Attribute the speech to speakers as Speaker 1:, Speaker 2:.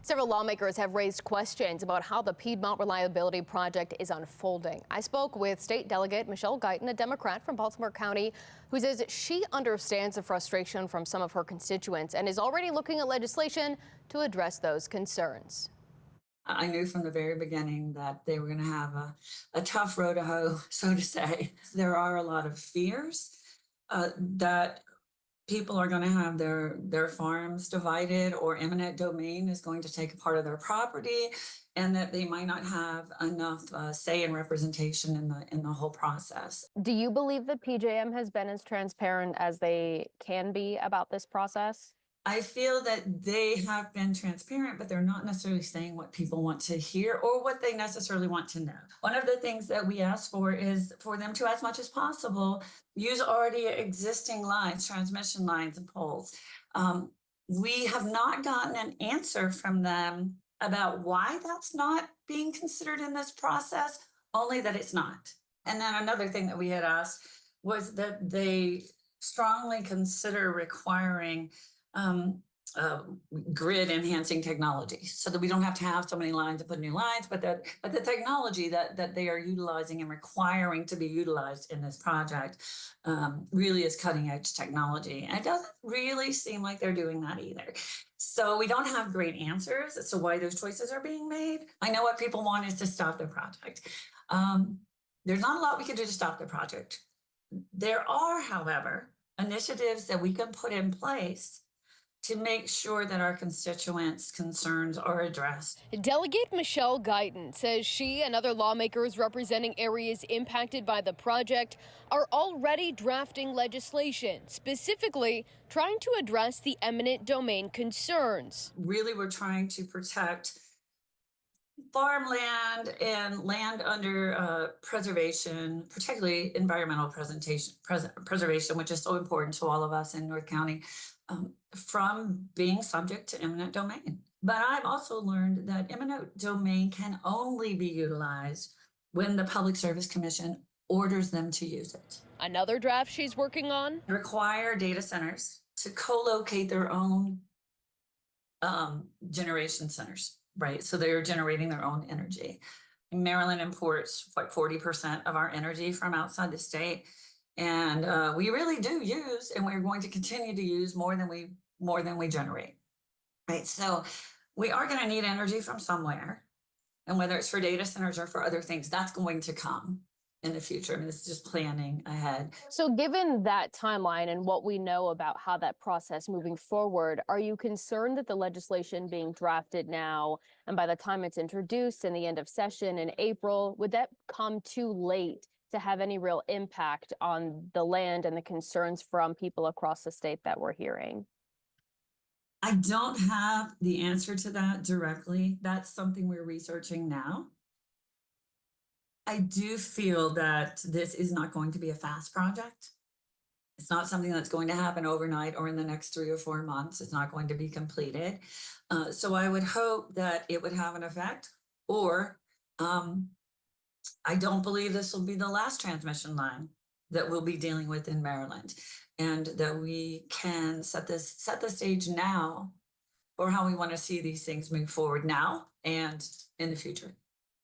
Speaker 1: Several lawmakers have raised questions about how the Piedmont Reliability Project is unfolding. I spoke with State Delegate Michelle Guyton, a Democrat from Baltimore County, who says she understands the frustration from some of her constituents and is already looking at legislation to address those concerns.
Speaker 2: I knew from the very beginning that they were going to have a tough row to hoe, so to say. There are a lot of fears that people are going to have their farms divided, or eminent domain is going to take a part of their property, and that they might not have enough say and representation in the whole process.
Speaker 1: Do you believe that PJM has been as transparent as they can be about this process?
Speaker 2: I feel that they have been transparent, but they're not necessarily saying what people want to hear or what they necessarily want to know. One of the things that we ask for is for them to, as much as possible, use already existing lines, transmission lines and poles. We have not gotten an answer from them about why that's not being considered in this process, only that it's not. And then another thing that we had asked was that they strongly consider requiring grid enhancing technology, so that we don't have to have so many lines to put new lines, but the technology that they are utilizing and requiring to be utilized in this project really is cutting edge technology. And it doesn't really seem like they're doing that either. So we don't have great answers as to why those choices are being made. I know what people want is to stop the project. There's not a lot we can do to stop the project. There are, however, initiatives that we can put in place to make sure that our constituents' concerns are addressed.
Speaker 1: Delegate Michelle Guyton says she and other lawmakers representing areas impacted by the project are already drafting legislation, specifically trying to address the eminent domain concerns.
Speaker 2: Really, we're trying to protect farmland and land under preservation, particularly environmental preservation, which is so important to all of us in North County, from being subject to eminent domain. But I've also learned that eminent domain can only be utilized when the Public Service Commission orders them to use it.
Speaker 1: Another draft she's working on
Speaker 2: require data centers to co-locate their own generation centers, right? So they're generating their own energy. Maryland imports like 40% of our energy from outside the state. And we really do use, and we're going to continue to use more than we generate, right? So we are going to need energy from somewhere, and whether it's for data centers or for other things, that's going to come in the future. I mean, it's just planning ahead.
Speaker 1: So given that timeline and what we know about how that process moving forward, are you concerned that the legislation being drafted now, and by the time it's introduced in the end of session in April, would that come too late to have any real impact on the land and the concerns from people across the state that we're hearing?
Speaker 2: I don't have the answer to that directly. That's something we're researching now. I do feel that this is not going to be a fast project. It's not something that's going to happen overnight or in the next 3 or 4 months. It's not going to be completed. So I would hope that it would have an effect, or I don't believe this will be the last transmission line that we'll be dealing with in Maryland, and that we can set the stage now for how we want to see these things move forward now and in the future.